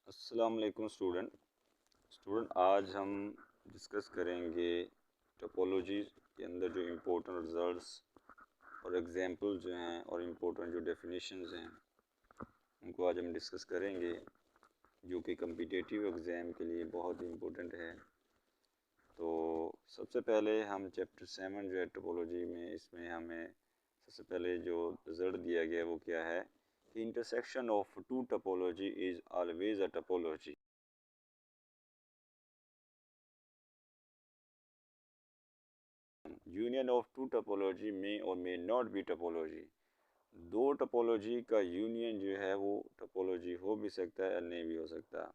अस्सलाम वालेकुम स्टूडेंट आज हम डिस्कस करेंगे टोपोलॉजी के अंदर जो इम्पोर्टेंट रिजल्ट्स और एग्जांपल जो हैं और इम्पोर्टेंट जो डेफिनेशंस हैं उनको आज हम डिस्कस करेंगे, जो कि कम्पिटिटिव एग्ज़ाम के लिए बहुत इम्पोर्टेंट है। तो सबसे पहले हम चैप्टर 7 जो है टोपोलॉजी में, इसमें हमें सबसे पहले जो रिजल्ट दिया गया है वो क्या है कि intersection of two topology is always a topology. Union of two topology may or may not be topology. दो टोपोलॉजी का यूनियन जो है वो टोपोलॉजी हो भी सकता है या नहीं भी हो सकता।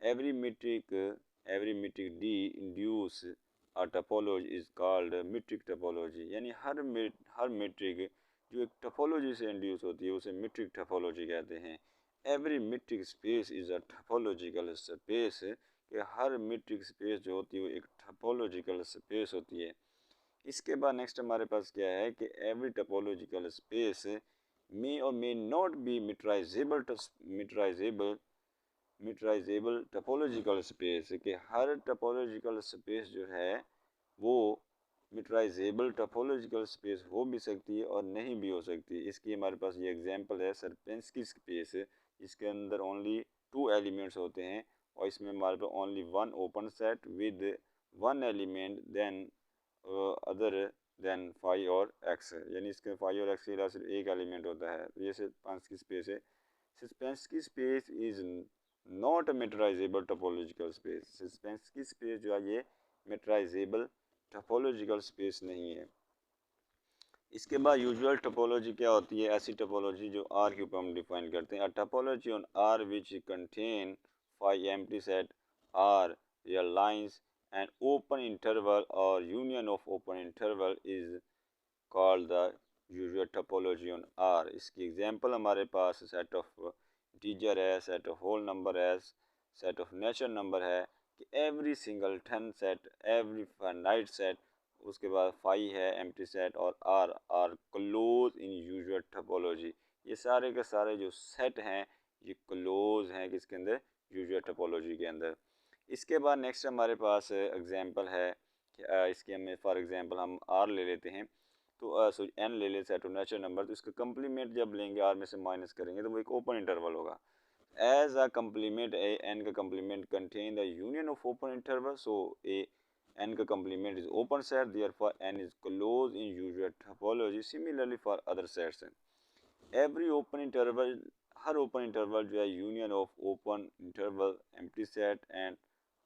Every metric D induce a topology is called metric topology. यानी हर मीट्रिक जो एक टोपोलॉजी से इंड्यूस होती है उसे मीट्रिक टोपोलॉजी कहते हैं। Every metric space is a topological space, कि हर मीट्रिक स्पेस जो होती है वो एक टोपोलॉजिकल स्पेस होती है। इसके बाद नेक्स्ट हमारे पास क्या है कि every topological space may or may not be metrizable topological space, कि हर टोपोलॉजिकल स्पेस जो है वो मीटराइजेबल टोपोलॉजिकल स्पेस हो भी सकती है और नहीं भी हो सकती है। इसकी हमारे पास ये एग्जांपल है सर्पेंस्की स्पेस, इसके अंदर ओनली 2 एलिमेंट्स होते हैं और इसमें हमारे पास only one open set with one element then other than phi और एक्स, यानी इसके फाई और एक्स के अलावा सिर्फ एक एलिमेंट होता है। तो ये सर्पेंस्की स्पेस है। Sierpinski space is not a metrizable topological space. Sierpinski space जो है ये मेट्राइजेबल टोपोलॉजिकल स्पेस नहीं है। इसके बाद यूजुअल टोपोलॉजी क्या होती है? ऐसी टोपोलॉजी जो आर के ऊपर हम डिफाइन करते हैं। A topology on R which contain 5 empty set R real lines and open interval और union of open interval is called the usual topology on R. इसकी एग्जांपल हमारे पास सेट ऑफ इंटीजर है, सेट ऑफ होल नंबर है, set of natural number है, कि every singleton set, every finite set, उसके बाद फाई है एम्प्टी सेट और R close in usual topology. ये सारे के सारे जो सेट हैं ये क्लोज हैं किसके अंदर? यूजुअल टोपोलॉजी के अंदर। इसके बाद नेक्स्ट हमारे पास एग्जांपल है कि इसके हमें फॉर एग्जांपल हम आर ले लेते हैं, तो एन ले लेते सेट ऑफ नेचुरल नंबर, तो इसका कंप्लीमेंट जब लेंगे आर में से माइनस करेंगे तो वो एक ओपन इंटरवल होगा। As a complement A n का complement contain the union of open interval, so A n का complement is open set, therefore n is close in usual topology. Similarly for other sets, every open interval, हर open interval जो है union of open interval empty set and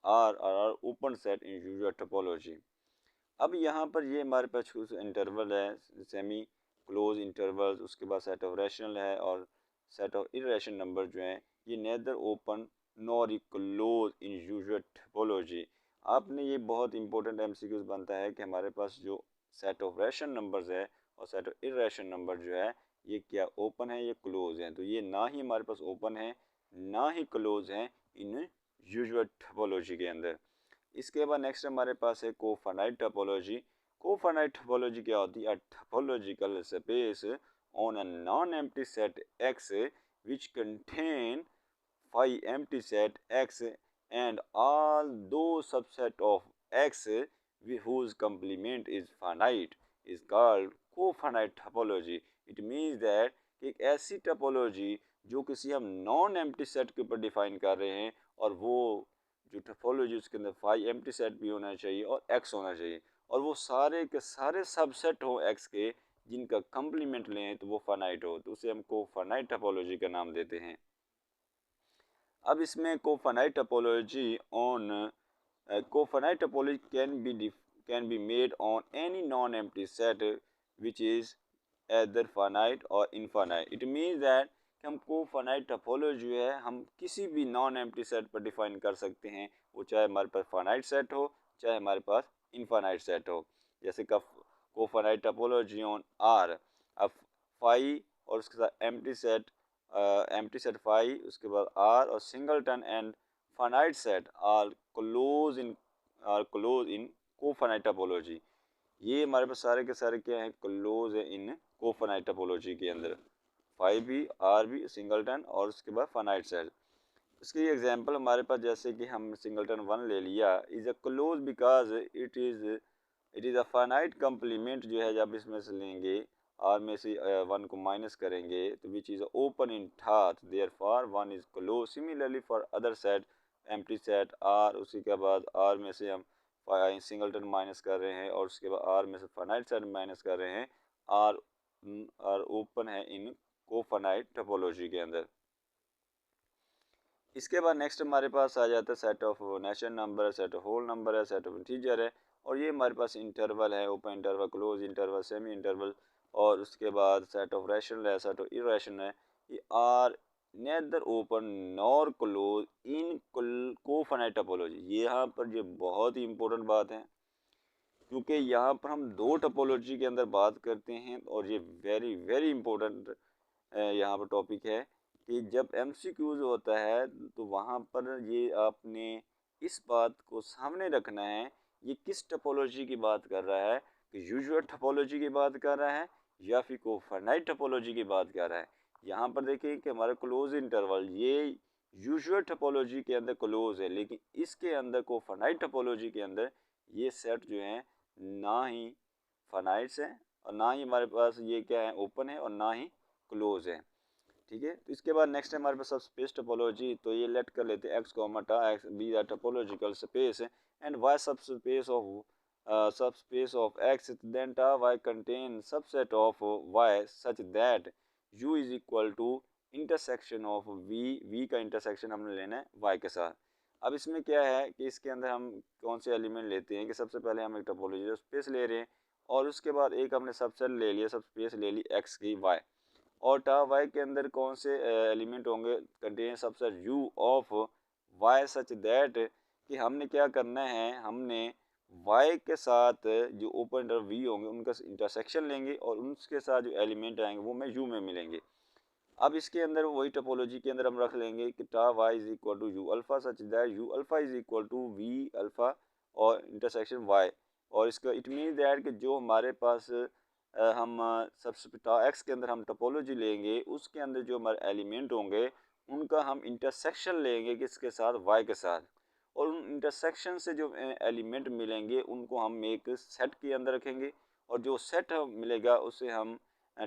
R open set in usual topology. अब यहाँ पर ये हमारे पास कुछ interval है, सेमी क्लोज इंटरवल, उसके बाद सेट ऑफ रैशनल है और सेट ऑफ इरेशनल नंबर जो हैं ये neither open nor close in usual topology. आपने ये बहुत इंपॉर्टेंट एमसीक्यूज बनता है कि हमारे पास जो सेट ऑफ रैशनल नंबर्स है और सेट ऑफ इरेशनल नंबर जो है ये क्या ओपन है, ये क्लोज है। तो ये ना ही हमारे पास ओपन है ना ही क्लोज है इन यूजुअल टोपोलॉजी के अंदर। इसके बाद नेक्स्ट हमारे पास है कोफाइनाइट टोपोलॉजी। कोफाइनाइट टोपोलॉजी क्या होती है? Topological space on a non empty set X which contain 5 empty set X and all दो subset of X whose complement is finite is called cofinite topology. It means that एक ऐसी topology जो किसी हम non empty set के ऊपर define कर रहे हैं और वो जो टोपोलॉजी उसके अंदर 5 एम्प्टी सेट भी होना चाहिए और एक्स होना चाहिए और वो सारे के सारे सबसेट हो एक्स के जिनका कंप्लीमेंट लें तो वो फाइनाइट हो, तो उसे हम कोफाइनाइट टोपोलॉजी का नाम देते हैं। अब इसमें cofinite topology on cofinite topology can be made on any non-empty set which is either finite or infinite. It means that कि हम कोफाइनाइट टोपोलॉजी जो है हम किसी भी नॉन एम्प्टी सेट पर डिफाइन कर सकते हैं, वो चाहे हमारे पास फाइनाइट सेट हो चाहे हमारे पास इनफाइनाइट सेट हो। जैसे का कोफाइनाइट टोपोलॉजी ऑन आर, अब फाई और उसके साथ एम्प्टी सेट फाई, उसके बाद आर और singleton and finite set are close in cofinite topology. ये हमारे पास सारे के सारे क्या हैं? क्लोज है इन कोफाइनाइट टोपोलॉजी के अंदर। फाई भी, आर भी, सिंगलटन और उसके बाद फाइनाइट सेट। इसकी एग्जांपल हमारे पास जैसे कि हम सिंगलटन 1 ले लिया, is a close because it is a finite complement जो है, जब इसमें से लेंगे आर में से 1 को माइनस करेंगे तो which is open in that therefore 1 is close. Similarly for other set empty set R, उसी के बाद आर में से हम सिंगलटन माइनस कर रहे हैं और उसके बाद आर में से फाइनाइट सेट माइनस कर रहे हैं, आर आर ओपन है इन कोफाइनाइट टोपोलॉजी के अंदर। इसके बाद नेक्स्ट हमारे पास आ जाता है सेट ऑफ नेचुरल नंबर है, सेट ऑफ होल नंबर है, सेट ऑफ इंटीजर है, और ये हमारे पास इंटरवल है, open interval, close interval, semi interval, और उसके बाद सेट ऑफ रैशनल है, सेट ऑफ इरेशनल है। ये are neither open nor close in cofinite topology. ये यहाँ पर ये बहुत ही इंपॉर्टेंट बात है, क्योंकि यहाँ पर हम दो टोपोलॉजी के अंदर बात करते हैं और ये वेरी वेरी इंपॉर्टेंट यहाँ पर टॉपिक है कि जब MCQs होता है तो वहाँ पर ये आपने इस बात को सामने रखना है, ये किस टोपोलॉजी की बात कर रहा है, कि यूजुअल टोपोलॉजी की बात कर रहा है या फिर कोफाइनाइट टोपोलॉजी की बात कर रहा है। यहाँ पर देखिए कि हमारा क्लोज इंटरवल ये यूजुअल टोपोलॉजी के अंदर क्लोज है, लेकिन इसके अंदर कोफाइनाइट टोपोलॉजी के अंदर ये सेट जो है ना ही फाइनाइट्स है और ना ही हमारे पास ये क्या है, ओपन है, और ना ही क्लोज है। ठीक है, तो इसके बाद नेक्स्ट है हमारे पास सब स्पेस टोपोलॉजी। तो ये लेट कर लेते हैं X comma tau X be the topological space and Y subspace of X, then tau Y contain subset of Y such that U is equal to intersection of V का intersection हमने लेना है Y के साथ। अब इसमें क्या है कि इसके अंदर हम कौन से एलिमेंट लेते हैं कि सबसे पहले हम एक टोपोलॉजी स्पेस ले रहे हैं और उसके बाद एक हमने सबसेट ले लिया, सब स्पेस ले ली एक्स की वाई, और टा वाई के अंदर कौन से एलिमेंट होंगे, contain subset U of Y such that, कि हमने क्या करना है, हमने वाई के साथ जो ओपन इंटर वी होंगे उनका इंटरसेक्शन लेंगे और उसके साथ जो एलिमेंट आएंगे वो में यू में मिलेंगे। अब इसके अंदर वही टोपोलॉजी के अंदर हम रख लेंगे कि tau Y is equal to U alpha such that U alpha is equal to V alpha और इंटरसेक्शन वाई, और इसका इट मीन दैट कि जो हमारे पास हम सबसे टा एक्स के अंदर हम टोपोलॉजी लेंगे उसके अंदर जो हमारे एलिमेंट होंगे उनका हम इंटरसेक्शन लेंगे किसके साथ, वाई के साथ, और उन इंटरसेक्शन से जो एलिमेंट मिलेंगे उनको हम एक सेट के अंदर रखेंगे और जो सेट मिलेगा उसे हम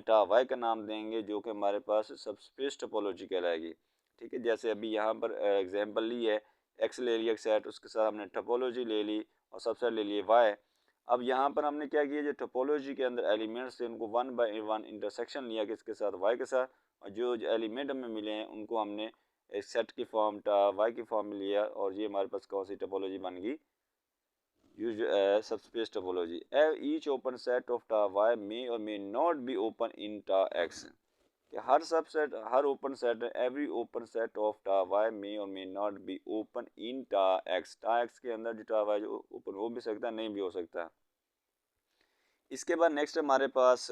टा वाई का नाम देंगे, जो कि हमारे पास सबस्पेस टोपोलॉजी कहलाएगी। ठीक है, जैसे अभी यहाँ पर एग्जांपल ली है, एक्स ले लिया सेट, उसके साथ हमने टोपोलॉजी ले ली और सबसेट ले लिए वाई। अब यहाँ पर हमने क्या किया, जो टोपोलॉजी के अंदर एलिमेंट्स थे उनको 1 बाई 1 इंटरसेक्शन लिया किसके साथ, वाई के साथ, और जो एलिमेंट हमें मिले हैं उनको हमने एक सेट की फॉर्म टा वाई की फॉर्म में लिया, और ये हमारे पास कौन सी टोपोलॉजी बन गई, subspace topology. Each open set of tau Y may or may not be open in tau X, कि हर सबसेट, हर open set, every open set of tau Y may or may not be open in tau X, टा x के अंदर जो टा Y जो open हो भी सकता है, नहीं भी हो सकता। इसके बाद नेक्स्ट हमारे पास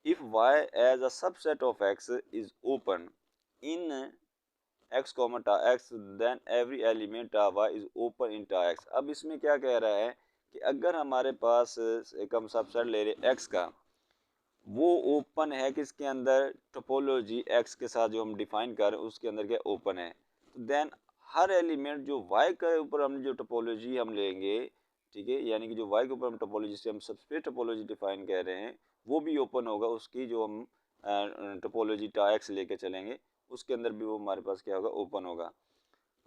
if Y as a subset of X is open in X comma tau X then every element tau Y is open in tau X. अब इसमें क्या कह रहा है कि अगर हमारे पास एक हम सबसेट ले रहे एक्स का, वो ओपन है किसके अंदर, टोपोलॉजी एक्स के साथ जो हम डिफाइन कर रहे हैं उसके अंदर क्या ओपन है, तो देन हर एलिमेंट जो वाई के ऊपर हम जो टोपोलॉजी हम लेंगे, ठीक है, यानी कि जो वाई के ऊपर हम टोपोलॉजी से हम सबस्पेस टोपोलॉजी डिफाइन कर रहे हैं वो भी ओपन होगा, उसकी जो हम टोपोलॉजी टा एक्स लेके चलेंगे उसके अंदर भी वो हमारे पास क्या होगा, ओपन होगा।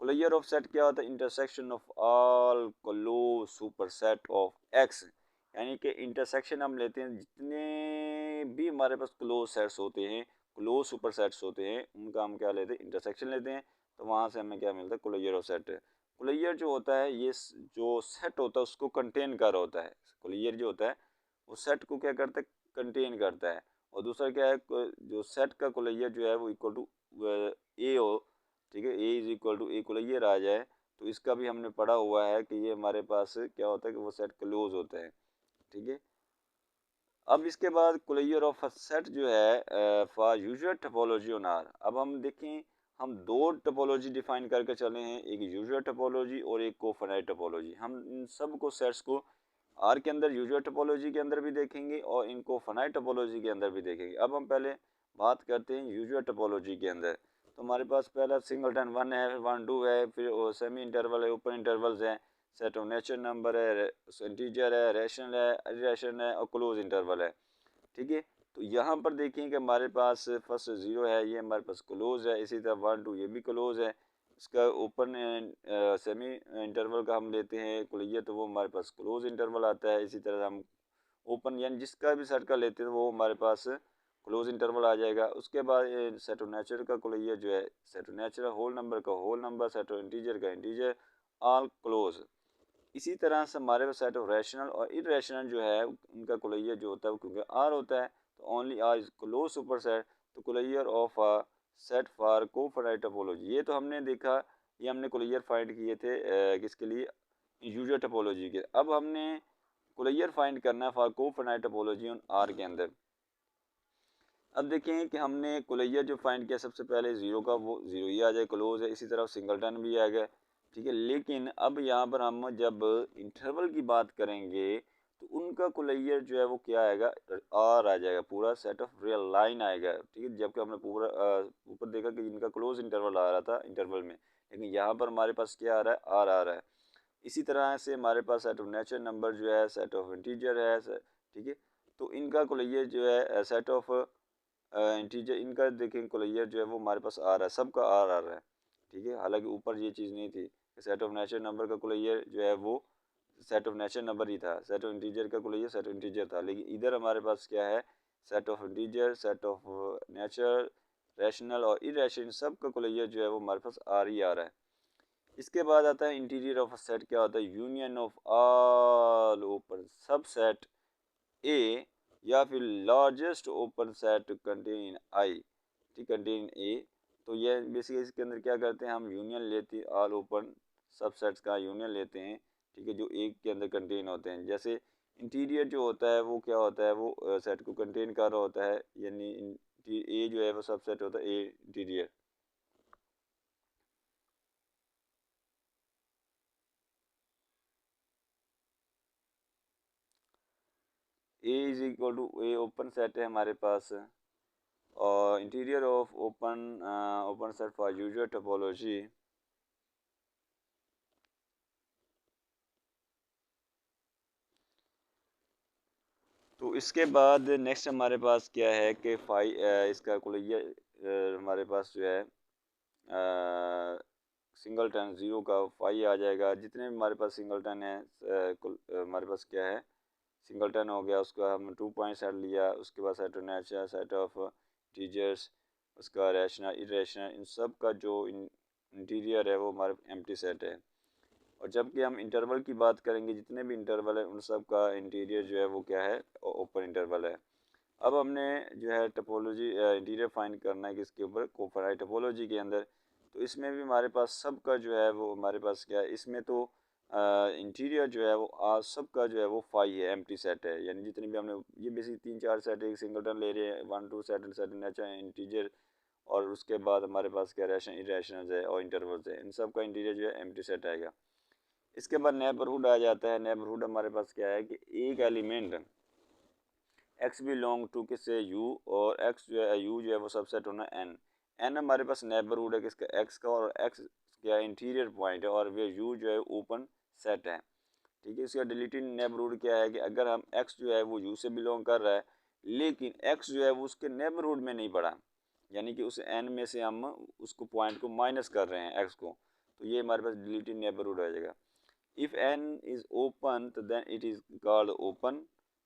क्लोजर ऑफ सेट क्या होता है, intersection of all close super set of x, यानी कि इंटरसेक्शन हम लेते हैं जितने भी हमारे पास क्लोज सेट्स होते हैं, क्लोज सुपर सेट्स होते हैं, उनका हम क्या लेते हैं, इंटरसेक्शन लेते हैं, तो वहाँ से हमें क्या मिलता है, क्लोजर ऑफ सेट। क्लोजर जो होता है ये जो सेट होता है उसको कंटेन कर होता है, क्लोजर जो होता है वो सेट को क्या करता है, कंटेन करता है, और दूसरा क्या है, जो सेट का क्लोजर जो है वो इक्वल टू ए हो, ठीक है, A is equal to A closure आ जाए, तो इसका भी हमने पढ़ा हुआ है कि ये हमारे पास क्या होता है कि वो सेट क्लोज होता है। ठीक है, अब इसके बाद क्लोजर ऑफ सेट जो है for usual topology on R. अब हम देखें, हम दो टोपोलॉजी डिफाइन करके चले हैं, एक यूजुअल टोपोलॉजी और एक कोफाइनाइट टोपोलॉजी। हम इन सब को सेट्स को आर के अंदर यूजुअल टोपोलॉजी के अंदर भी देखेंगे और इनको कोफाइनाइट टोपोलॉजी के अंदर भी देखेंगे। अब हम पहले बात करते हैं यूजुअल टोपोलॉजी के अंदर। तो हमारे पास पहला सिंगलटन 1 है, 1 2 है, फिर सेमी इंटरवल है, ओपन इंटरवल्स हैं, सेट ऑफ नेचुरल नंबर है, इंटीजर है, रैशनल है, इरेशनल है और क्लोज इंटरवल है। ठीक है, तो यहाँ पर देखें कि हमारे पास फर्स्ट 0 है, ये हमारे पास क्लोज है, इसी तरह 1 2 ये भी क्लोज है। इसका ओपन सेमी इंटरवल का हम लेते हैं कुलैया तो वो हमारे पास क्लोज इंटरवल आता है। इसी तरह हम ओपन यानी जिसका भी सेट का लेते हैं वो हमारे पास क्लोज इंटरवल आ जाएगा। उसके बाद सेट ऑफ नेचुरल का कुलैया जो है, set of natural whole number का whole number, set of integer का इंटीजर, ऑल क्लोज। इसी तरह से हमारे पास सेट ऑफ रैशनल और इरेशनल जो है उनका कुलैया जो होता है क्योंकि आर होता है तो only R is close super set, तो closure of a set for cofinite topology. ये तो हमने देखा, ये हमने कुलैयर फाइंड किए थे किसके लिए, यूजर टोपोलॉजी के। अब हमने कुलैयर फाइंड करना है for cofinite topology on are के अंदर। अब देखें कि हमने कुलैया जो फाइंड किया सबसे पहले 0 का, वो 0 ही आ जाए, क्लोज है। इसी तरह सिंगलटन भी आ गया, ठीक है। लेकिन अब यहाँ पर हम जब इंटरवल की बात करेंगे तो उनका कुलैया जो है वो क्या आएगा, आर आ जाएगा, पूरा सेट ऑफ रियल लाइन आएगा, ठीक है। जबकि हमने पूरा ऊपर देखा कि इनका क्लोज इंटरवल आ रहा था इंटरवल में, लेकिन यहाँ पर हमारे पास क्या आ रहा है, आर आ रहा है। इसी तरह से हमारे पास सेट ऑफ नेचुरल नंबर जो है, सेट ऑफ इंटीजर है, ठीक है। तो इनका कुलैया जो है सेट ऑफ इंटीजर, इनका देखें कुलैया जो है वो हमारे पास आ रहा है, सबका आर आ रहा है, ठीक है। हालांकि ऊपर ये चीज़ नहीं थी, सेट ऑफ नेचुरल नंबर का कुलैया जो है वो सेट ऑफ नेचुरल नंबर ही था, सेट ऑफ इंटीजर का कुलैया सेट ऑफ इंटीजर था। लेकिन इधर हमारे पास क्या है, set of integer, set of natural, rational और इरेशनल, सब का कुलैया जो है वो हमारे पास आर ही आ रहा है। इसके बाद आता है इंटीरियर ऑफ अ सेट, क्या होता है, यूनियन ऑफ ऑल ओपन सब सेट ए या फिर लार्जेस्ट ओपन सेट कंटेन आई, ठीक, कंटेन ए। तो ये बेसिकली इसके अंदर क्या करते हैं, हम यूनियन लेते हैं, ऑल ओपन सब सेट्स का यूनियन लेते हैं, ठीक है, जो एक के अंदर कंटेन होते हैं। जैसे इंटीरियर जो होता है वो क्या होता है, वो सेट को कंटेन कर रहा होता है, यानी ए जो है वो सब सेट होता है, A interior. A is equal to A open set है हमारे पास, और interior of open open set for usual topology. तो इसके बाद नेक्स्ट हमारे पास क्या है कि इसका कुलैया हमारे पास जो है सिंगलटन 0 का फाई आ जाएगा। जितने भी हमारे पास सिंगलटन है हमारे पास क्या है, सिंगलटन हो गया, उसका हम 2 पॉइंट सेट लिया। उसके बाद set of natural, set of teasers, उसका रैशनल, इरेशनल, इन सब का जो इंटीरियर है वो हमारे एम्प्टी सेट है। और जबकि हम इंटरवल की बात करेंगे, जितने भी इंटरवल है उन सब का इंटीरियर जो है वो क्या है, ओपन इंटरवल है। अब हमने जो है टोपोलॉजी इंटीरियर फाइंड करना है किसके ऊपर, कोफाइनाइट टोपोलॉजी के अंदर। तो इसमें भी हमारे पास सबका जो है वो हमारे पास क्या है, इसमें तो इंटीरियर जो है वो सबका जो है वो फाई है, एम्प्टी सेट है। यानी जितने भी हमने ये बेसिक 3 4 सेट एक सिंगलटन ले रहे हैं, 1 2 सेट सेट नेचुरल इंटीरियर, और उसके बाद हमारे पास क्या रैशनल, इरेशनल है और इंटरवल्स है, इन सब का इंटीरियर जो है एम्प्टी सेट आएगा। इसके बाद नेबरहुड आ जाता है। नेबरहुड हमारे पास क्या है कि एक एलिमेंट एक्स बिलोंग टू किससे, यू, और एक्स जो है यू जो है वो सबसेट होना एन। एन हमारे पास नेबरहुड है किसका, एक्स का, और एक्स क्या इंटीरियर पॉइंट है, और वे यू जो है ओपन सेट है, ठीक है। इसका डिलीटेड नेबरहुड क्या है कि अगर हम एक्स जो है वो यू से बिलोंग कर रहा है, लेकिन एक्स जो है वो उसके नेबरहुड में नहीं पड़ा, यानी कि उस एन में से हम उसको पॉइंट को माइनस कर रहे हैं एक्स को, तो ये हमारे पास डिलीटेड नेबरहुड आ जाएगा। If n is open, then it is called open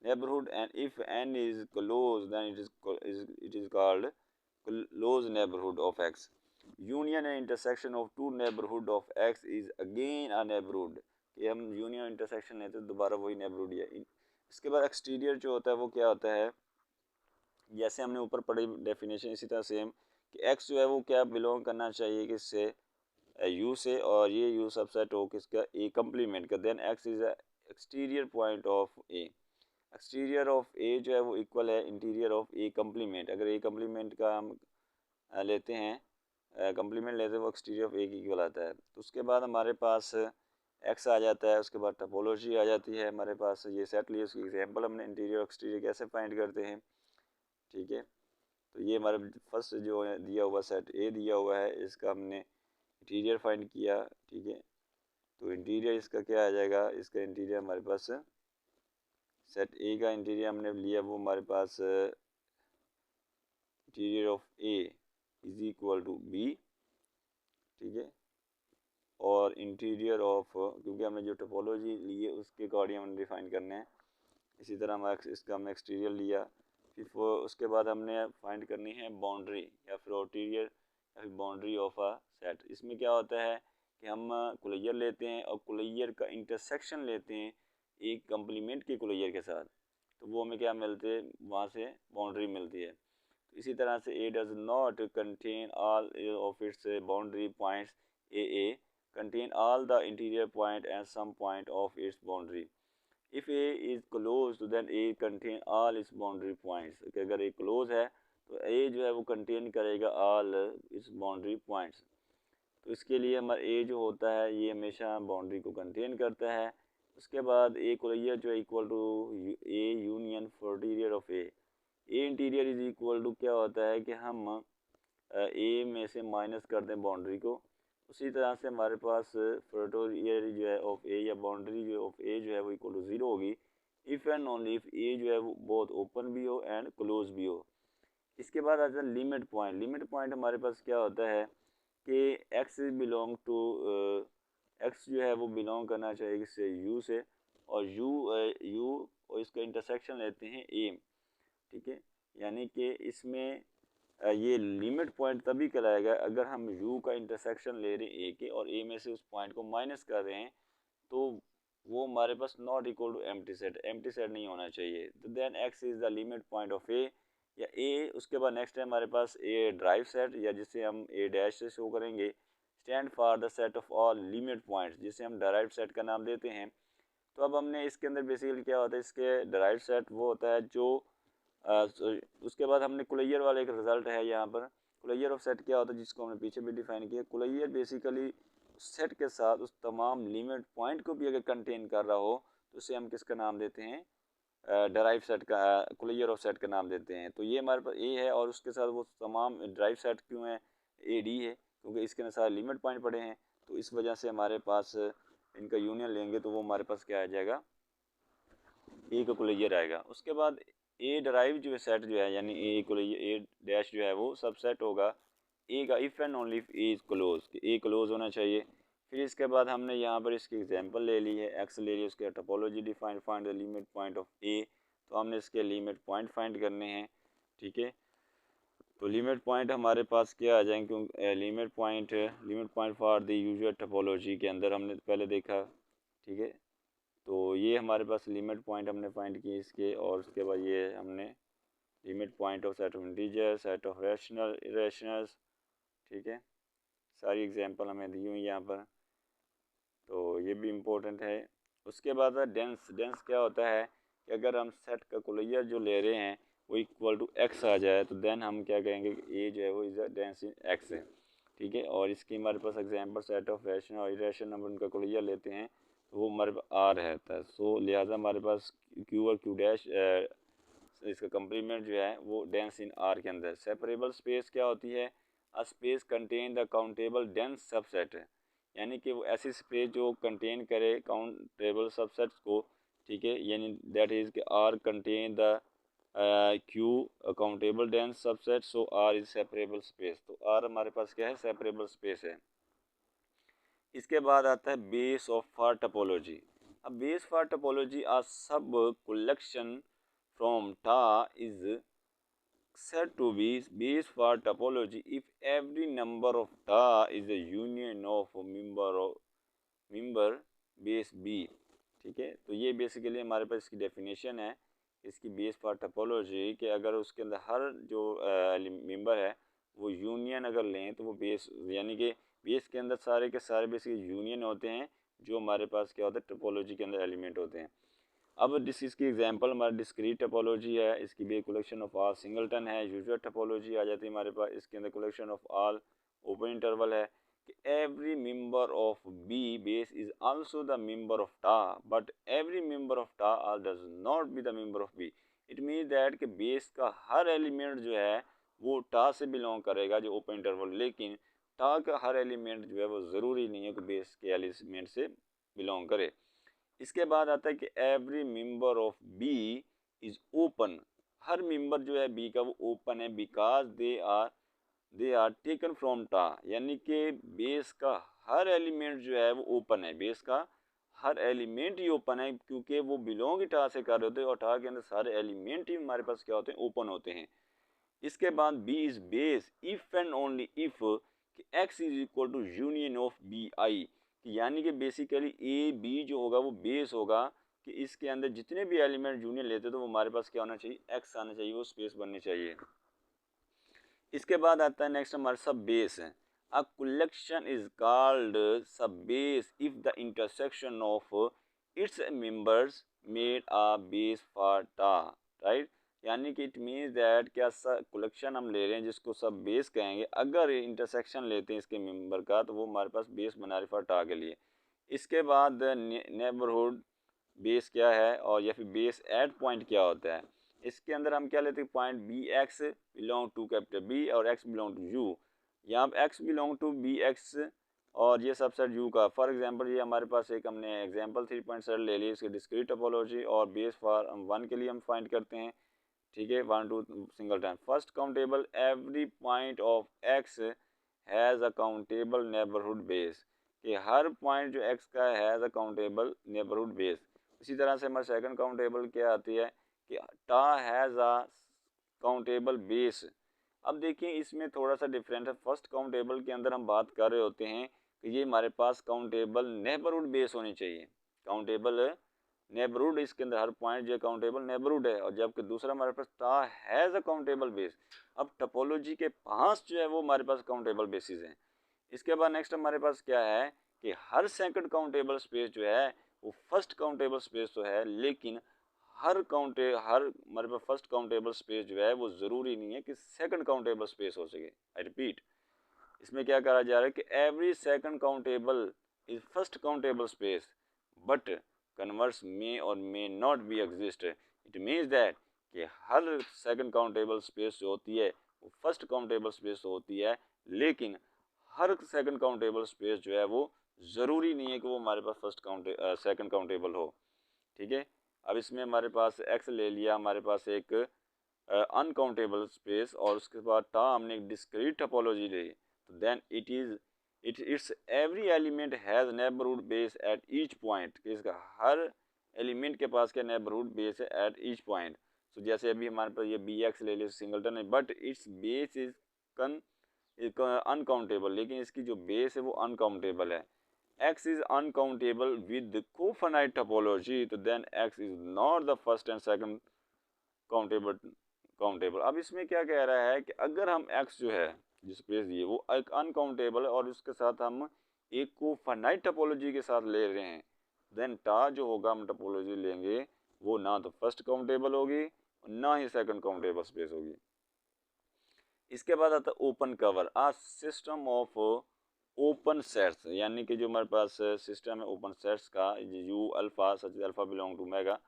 neighborhood, and if n is closed, then it is called closed neighborhood of x. Union and intersection of two neighborhood of x is again a neighborhood. कि हम union intersection लेते हैं दोबारा वही neighbourhood है। इसके बाद exterior जो होता है वो क्या होता है, जैसे हमने ऊपर पढ़ी डेफिनेशन इसी तरह सेम कि एक्स जो है वो क्या बिलोंग करना चाहिए किससे, यू से, और ये यू सबसेट हो किसका, ए कम्प्लीमेंट का। Then X is exterior point of A. Exterior of A जो है वो इक्वल है इंटीरियर ऑफ ए कम्प्लीमेंट। अगर ए कम्प्लीमेंट का हम लेते हैं, कम्प्लीमेंट लेते हैं, वो एक्सटीरियर ऑफ ए की इक्वल आता है। तो उसके बाद हमारे पास एक्स आ जाता है। उसके बाद टोपोलॉजी आ जाती है हमारे पास, ये सेट लिए उसकी एग्जाम्पल हमने इंटीरियर एक्सटीरियर कैसे फाइंड करते हैं, ठीक है। तो ये हमारे फर्स्ट जो है दिया हुआ सेट ए दिया हुआ है, इसका हमने इंटीरियर फाइंड किया, ठीक है। तो इंटीरियर इसका क्या आ जाएगा, इसका इंटीरियर हमारे पास सेट ए का इंटीरियर हमने लिया, वो हमारे पास interior of A is equal to B, ठीक है। और इंटीरियर ऑफ, क्योंकि हमने जो टोपोलॉजी ली है उसके अकॉर्डिंग हमने डिफाइन करने हैं। इसी तरह हम इसका हमने एक्सटीरियर लिया, फिर उसके बाद हमने फाइंड करनी है बाउंड्री या फिर इंटीरियर या फिर बाउंड्री ऑफ अ सेट। इसमें क्या होता है कि हम कुलैयर लेते हैं और कुलैयर का इंटरसेक्शन लेते हैं एक कंप्लीमेंट के कुलैयर के साथ, तो वो हमें क्या मिलते हैं, वहाँ से बाउंड्री मिलती है। इसी तरह से A does not contain all of its boundary points, A contain all the interior point and some point of its boundary. If A is closed then A contain all its boundary points. कि अगर A close है तो A जो है वो contain करेगा all its boundary points। तो इसके लिए हमारा A जो होता है ये हमेशा बाउंड्री को contain करता है। उसके बाद A कुलैयर जो है equal to A union interior of A। A interior is equal to क्या होता है कि हम A में से माइनस कर दें बाउंड्री को। उसी तरह से हमारे पास फैक्टोरियल जो है ऑफ ए या बाउंड्री जो ऑफ ए जो है वो इक्वल टू ज़ीरो होगी इफ़ एंड ओनली इफ़ ए जो है वो बहुत ओपन भी हो एंड क्लोज भी हो। इसके बाद आता है लिमिट पॉइंट। लिमिट पॉइंट हमारे पास क्या होता है कि एक्स बिलोंग टू एक्स जो है वो बिलोंग करना चाहिए इससे यू से, और यू और इसका इंटरसेक्शन लेते हैं ए, ठीक है। यानी कि इसमें ये लिमिट पॉइंट तभी कहलाएगा अगर हम u का इंटरसेक्शन ले रहे हैं a के और a में से उस पॉइंट को माइनस कर रहे हैं, तो वो हमारे पास not equal to empty set नहीं होना चाहिए। तो then x is the limit point of a या a। उसके बाद नेक्स्ट है हमारे पास a ड्राइव सेट, या जिसे हम a डैश से शो करेंगे, stand for the set of all limit points, जिसे हम ड्राइव सेट का नाम देते हैं। तो अब हमने इसके अंदर बेसिकली क्या होता है, इसके ड्राइव सेट वो होता है जो उसके बाद हमने कुलैयर वाला एक रिजल्ट है यहाँ पर। कुलैयर ऑफ सेट क्या होता है जिसको हमने पीछे भी डिफाइन किया। कुलैयर बेसिकली सेट के साथ उस तमाम लिमिट पॉइंट को भी अगर कंटेन कर रहा हो तो उसे हम किसका नाम देते हैं, ड्राइव सेट का, कुलैयर ऑफ सेट का नाम देते हैं। तो ये हमारे पास ए है और उसके साथ वो तमाम ड्राइव सेट क्यों है, ए डी है, क्योंकि इसके अंदर सारे लिमिट पॉइंट पड़े हैं। तो इस वजह से हमारे पास इनका यूनियन लेंगे तो वो हमारे पास क्या आ जाएगा, ए का कुलैयर आएगा। उसके बाद ए ड्राइव जो है सेट जो है यानी ए कुलैयर ए डैश जो है वो सब सेट होगा ए का if and only if A is close, कि ए क्लोज होना चाहिए। फिर इसके बाद हमने यहाँ पर इसकी एग्जांपल ले ली है, एक्स ले ली, उसके topology define find the limit point of A. तो हमने इसके लिमिट पॉइंट फाइंड करने हैं, ठीक है। तो लिमिट पॉइंट हमारे पास क्या आ जाएंगे, क्योंकि limit point for the usual topology के अंदर हमने पहले देखा, ठीक है। तो ये हमारे पास लिमिट पॉइंट हमने फाइंड किए इसके, और उसके बाद ये हमने limit point of set of integer, set of rational irrationals, ठीक है। सारी एग्जांपल हमें दी हुई यहाँ पर, तो ये भी इम्पोर्टेंट है। उसके बाद डेंस। डेंस क्या होता है कि अगर हम सेट का कुलैयर जो ले रहे हैं वो इक्वल टू एक्स आ जाए तो देन हम क्या कहेंगे कि ए जो है वो इज डेंस इन एक्स है, ठीक है। और इसकी हमारे पास एग्जांपल सेट ऑफ रैशनल और इरेशनल हम उनका कुलैयर लेते हैं तो वो हमारे पास आर रहता है। सो लिहाजा हमारे पास क्यू और क्यू डैश इसका कंप्लीमेंट जो है वो डेंस इन आर के अंदर। सेपरेबल स्पेस क्या होती है, a space contain the countable dense subset है, यानी कि वो ऐसी स्पेस जो कंटेन करे काउंटेबल सबसेट्स को, ठीक है। यानी दैट इज़ कि R contain the Q countable dense subset, so R is separable space. तो आर हमारे पास क्या है, सेपरेबल स्पेस है। इसके बाद आता है बेस ऑफ फॉर टोपोलॉजी। अब बेस फॉर टोपोलॉजी आ सब कलेक्शन फ्रॉम टा is said to be base for topology if every number of टा is a union of member base B, ठीक है। तो ये बेसिकली हमारे पास इसकी डेफिनेशन है इसकी बेस फॉर टोपोलॉजी कि अगर उसके अंदर हर जो मेंबर है वो यूनियन अगर लें तो वो बेस, यानी कि बेस के अंदर सारे के सारे बेसिकली यूनियन होते हैं जो हमारे पास क्या होता है टोपोलॉजी के अंदर एलिमेंट होते हैं। अब इसकी एग्जांपल हमारा डिस्क्रीट टोपोलॉजी है, इसकी भी कलेक्शन ऑफ ऑल सिंगलटन है। यूजुअल टोपोलॉजी आ जाती है हमारे पास, इसके अंदर collection of all open interval है कि every member of B base is also the member of tau but every member of tau does not be the member of B. It mean that कि base का हर element जो है वो टा से बिलोंग करेगा जो ओपन इंटरवल, लेकिन टा का हर एलिमेंट जो है वो ज़रूरी नहीं है कि बेस के एलिमेंट से बिलोंग करे। इसके बाद आता है कि every member of B is open, हर मेंबर जो है बी का वो ओपन है because they are taken from tau, यानी कि बेस का हर एलिमेंट जो है वो ओपन है, बेस का हर एलिमेंट ही ओपन है क्योंकि वो बिलोंग ही टा से कर रहे होते हैं और टा के अंदर सारे एलिमेंट ही हमारे पास क्या होते हैं, ओपन होते हैं। इसके बाद B is base if and only if X is equal to union of B I, यानी कि बेसिकली ए बी जो होगा वो बेस होगा कि इसके अंदर जितने भी एलिमेंट यूनियन लेते तो वो हमारे पास क्या होना चाहिए, एक्स आना चाहिए, वो स्पेस बननी चाहिए। इसके बाद आता है नेक्स्ट हमारा सब बेस है। अ कलेक्शन इज कॉल्ड सब base if the intersection of its members made a base for टा, राइट, यानी कि इट मीन्स दैट क्या कलेक्शन हम ले रहे हैं जिसको सब बेस कहेंगे, अगर इंटरसेक्शन लेते हैं इसके मेंबर का तो वो हमारे पास बेस बना रहे फॉर टा के लिए। इसके बाद नेबरहुड बेस क्या है और या फिर बेस एट पॉइंट क्या होता है, इसके अंदर हम क्या लेते हैं, point B X belong to capital B और एक्स बिलोंग टू यू, यहाँ पे X belong to B X और ये सबसेट यू का। फॉर एग्जांपल ये हमारे पास एक हमने एग्जांपल 3.7 ले ली, इसकी डिस्क्रीट टोपोलॉजी और बेस फॉर 1 के लिए हम फाइंड करते हैं, ठीक है, 1 2 single time. First countable every point of x has a countable neighbourhood base, कि हर पॉइंट जो एक्स का has a countable neighbourhood base. इसी तरह से हमारे सेकंड काउंटेबल क्या आती है कि टा हैज़ अ काउंटेबल बेस। अब देखिए इसमें थोड़ा सा डिफरेंट है, फर्स्ट काउंटेबल के अंदर हम बात कर रहे होते हैं कि ये हमारे पास काउंटेबल नेबरहुड बेस होनी चाहिए, काउंटेबल नेबरहुड, इसके अंदर हर पॉइंट जो काउंटेबल नेबरहुड है, और जबकि दूसरा हमारे पास टा हैज़ अ काउंटेबल बेस। अब टोपोलॉजी के 5 जो है वो हमारे पास काउंटेबल बेसिस हैं। इसके बाद नेक्स्ट हमारे पास क्या है कि हर सेकंड काउंटेबल स्पेस जो है वो फर्स्ट काउंटेबल स्पेस तो है, लेकिन हर हमारे पास फर्स्ट काउंटेबल स्पेस जो है वो ज़रूरी नहीं है कि सेकंड काउंटेबल स्पेस हो सके। आई रिपीट, इसमें क्या कहा जा रहा है कि every second countable is first countable space but converse may or may not be exist. It means that कि हर सेकंड काउंटेबल स्पेस जो होती है वो फर्स्ट काउंटेबल स्पेस होती है, लेकिन हर सेकंड काउंटेबल स्पेस जो है वो ज़रूरी नहीं है कि वो हमारे पास सेकंड काउंटेबल हो, ठीक है। अब इसमें हमारे पास एक्स ले लिया, हमारे पास एक अनकाउंटेबल स्पेस और उसके बाद टा हमने एक डिस्क्रीट टोपोलॉजी ली, तो then it's every element has neighbourhood base at each point, कि इसका हर एलिमेंट के पास क्या नेबरहुड बेस है एट ईच पॉइंट। सो जैसे अभी हमारे पास ये बी एक्स ले लिया सिंगलटन है, but it's base is uncountable, लेकिन इसकी जो बेस है वो अनकाउंटेबल है। x is uncountable with the cofinite topology, तो then x is not the first and second countable। अब इसमें क्या कह रहा है कि अगर हम x जो है जो स्पेस दिए वो एक अनकाउंटेबल है और उसके साथ हम एक कोफाइनाइट टोपोलॉजी के साथ ले रहे हैं, देन टा जो होगा हम टोपोलॉजी लेंगे वो ना तो फर्स्ट काउंटेबल होगी ना ही सेकंड काउंटेबल स्पेस होगी। इसके बाद आता है open cover, a system of open sets, यानी कि जो हमारे पास सिस्टम है ओपन सेट्स का, U alpha such alpha belong to mega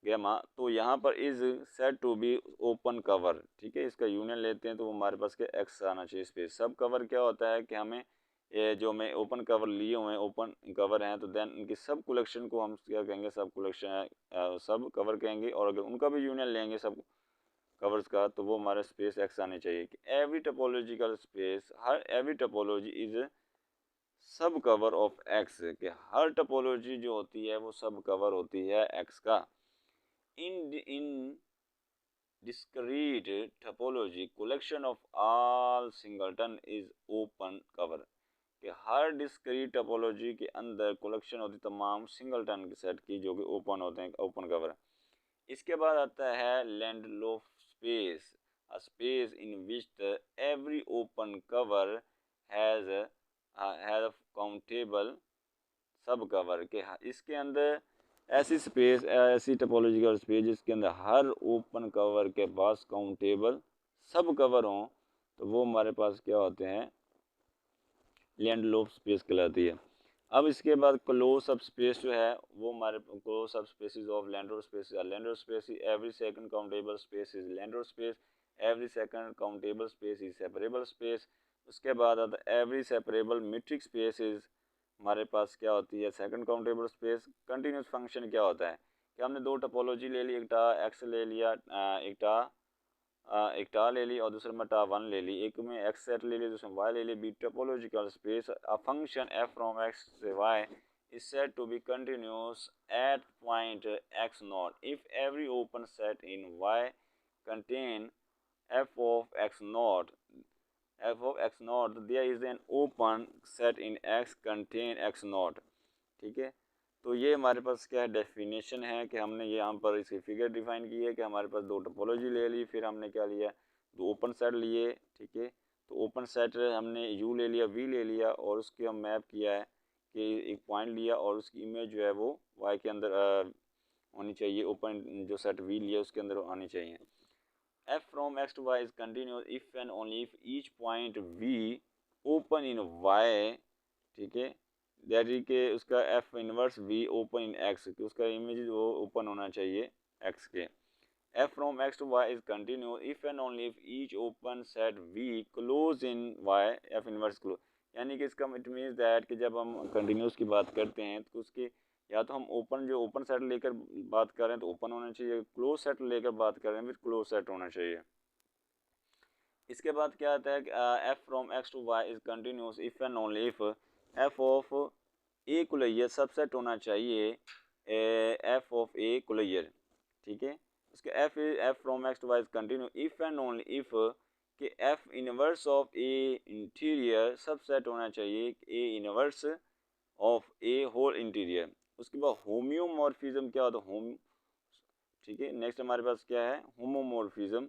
gamma, तो यहाँ पर is set to be open cover, ठीक है। इसका यूनियन लेते हैं तो वो हमारे पास क्या एक्स आना चाहिए स्पेस। सब कवर क्या होता है कि हमें ये जो हमें ओपन कवर लिए हुए हैं ओपन कवर हैं, तो देन इनकी सब कलेक्शन को हम क्या कहेंगे, सब कलेक्शन सब कवर कहेंगे, और अगर उनका भी यूनियन लेंगे सब कवर्स का तो वो हमारा स्पेस एक्स आने चाहिए। कि every topological space, her every topology is सब कवर ऑफ एक्स, कि हर टोपोलॉजी जो होती है वो सब कवर होती है एक्स का। इन discrete topology collection of all singleton is open cover, कि हर डिस्क्रीट टोपोलॉजी के अंदर कलेक्शन होती तमाम सिंगलटन के सेट की जो कि ओपन होते हैं, ओपन कवर। इसके बाद आता है लैंडलोफ space, a space in which the every open cover has a countable सब कवर, के इसके अंदर ऐसी स्पेस ऐसी टोपोलॉजिकल स्पेस जिसके अंदर हर ओपन कवर के पास काउंटेबल सब कवर हों, तो वो हमारे पास क्या होते हैं, लैंडलोफ स्पेस कहलाती है। अब इसके बाद क्लोज सब स्पेस जो है वो हमारे close subspaces of Lindelof space, Lindelof space every second countable space is Lindelof space every second countable space is separable space. उसके बाद आता है every separable metric space is, हमारे पास क्या होती है second countable space. Continuous function क्या होता है कि हमने दो टोपोलॉजी ले ली, एक टा एक्स ले लिया, एक टा ले ली और दूसरे में टा वन ले ली, एक में एक्स सेट ले लिया, दूसरे में वाई ले ली। Be topological space a function f from X से Y is said to be continuous at point x naught if every open set in y contain f of x naught there is an open set in x contain x naught। ठीक है, तो ये हमारे पास क्या है definition है कि हमने ये यहाँ पर इसकी फिगर डिफाइन की है कि हमारे पास दो टोपोलॉजी ले ली, फिर हमने क्या लिया दो ओपन सेट लिए। ठीक है, तो ओपन सेट हमने यू ले लिया, वी ले लिया और उसके हम मैप किया है कि एक पॉइंट लिया और उसकी इमेज जो है वो वाई के अंदर होनी चाहिए, ओपन जो सेट वी लिया उसके अंदर आनी चाहिए। F from X to Y is continuous if and only if each point V open in Y. ठीक है, दैट इज के उसका F inverse V open in X, उसका इमेज वो ओपन होना चाहिए एक्स के। F from X to Y is continuous if and only if each open set V close in Y F inverse close. यानी कि इसका इट मीन्स दैट कि जब हम कंटिन्यूस की बात करते हैं तो उसके या तो हम ओपन जो ओपन सेट लेकर बात कर रहे हैं तो ओपन होना चाहिए, क्लोज सेट लेकर बात कर रहे हैं फिर क्लोज सेट होना चाहिए। इसके बाद क्या आता है कि f from X to Y is continuous if and only if f of A closure subset होना चाहिए एफ ऑफ ए कुलैयर। ठीक है, उसके f from X to Y is continue if and only if कि f inverse of A interior subset होना चाहिए A inverse of A whole interior. उसके बाद होम्योमॉर्फिज्म क्या होता है होम। ठीक है, नेक्स्ट हमारे पास क्या है होमोमॉर्फिज्म।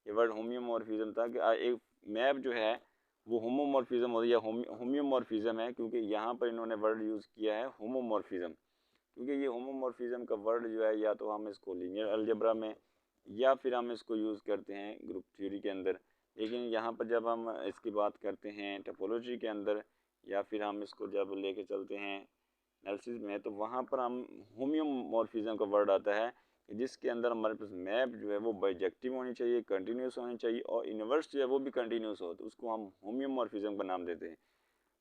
ये वर्ड होम्योमॉर्फिज्म था कि एक मैप जो है वो होमोमॉर्फिज्म हो या होम्योमॉर्फिज्म है, क्योंकि यहाँ पर इन्होंने वर्ड यूज़ किया है होमोमॉर्फिज्म, क्योंकि ये होमोमॉर्फिज्म का वर्ड जो है या तो हम इसको लीनियर अलजेब्रा में या फिर हम इसको यूज़ करते हैं ग्रुप थ्योरी के अंदर, लेकिन यहाँ पर जब हम इसकी बात करते हैं टोपोलॉजी के अंदर या फिर हम इसको जब लेके चलते हैं एनालिसिस में तो वहाँ पर हम होम्योमॉर्फिज्म का वर्ड आता है जिसके अंदर हमारे पास मैप जो है वो बाइजेक्टिव होनी चाहिए, कंटिन्यूस होनी चाहिए और इनवर्स जो है वो भी कंटिन्यूस हो, तो उसको हम होम्योमॉर्फिज्म का नाम देते हैं।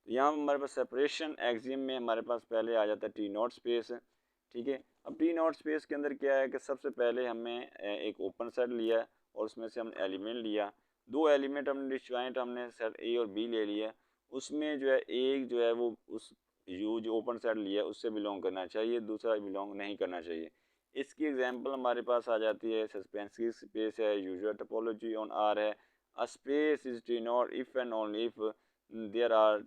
तो यहाँ हमारे पास सेपरेशन एक्सियम में हमारे पास पहले आ जाता है टी नॉट स्पेस। ठीक है, अब टी नॉट स्पेस के अंदर क्या है कि सबसे पहले हमें एक ओपन सेट लिया और उसमें से हमने एलिमेंट लिया, दो एलिमेंट हमने डिस्जॉइंट हमने सेट ए और बी ले लिया, उसमें जो है एक जो है वो उस यू जो ओपन सेट लिया उससे बिलोंग करना चाहिए, दूसरा बिलोंग नहीं करना चाहिए। इसकी एग्जांपल हमारे पास आ जाती है सस्पेंस की स्पेस है, यूजुअल टोपोलॉजी ऑन आर है। A space is T not if and only if there are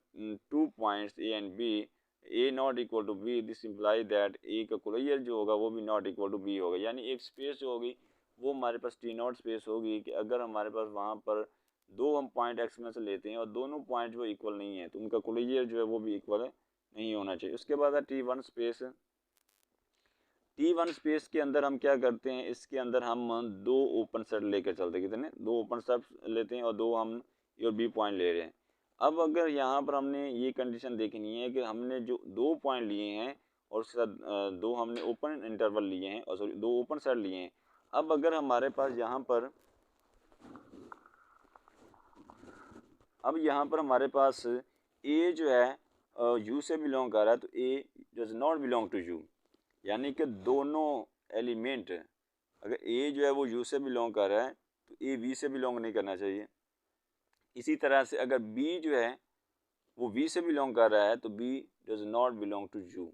two points A and B, A not equal to B, this imply that A का कोलैयर जो होगा वो भी not equal to B होगा। यानी एक space जो होगी वो हमारे पास टी नॉट स्पेस होगी कि अगर हमारे पास वहाँ पर दो हम पॉइंट एक्स में से लेते हैं और दोनों पॉइंट जो इक्वल नहीं है तो उनका कोलैयर जो है वो भी इक्वल नहीं होना चाहिए। उसके बाद है T one space. T one space के अंदर हम क्या करते हैं, इसके अंदर हम दो ओपन सेट लेकर चलते हैं, कितने दो ओपन सेट लेते हैं और दो हम ए और बी पॉइंट ले रहे हैं। अब अगर यहाँ पर हमने ये कंडीशन देखनी है कि हमने जो दो पॉइंट लिए हैं और उसके साथ दो हमने ओपन इंटरवल लिए हैं और सॉरी दो ओपन सेट लिए हैं। अब अगर हमारे पास यहाँ पर हमारे पास ए जो है यू से बिलोंग कर रहा है तो A does not belong to U, यानी कि दोनों एलिमेंट अगर ए जो है वो यू से बिलोंग कर रहा है तो ए वी से बिलोंग नहीं करना चाहिए। इसी तरह से अगर बी जो है वो वी से बिलोंग कर रहा है तो B does not belong to U.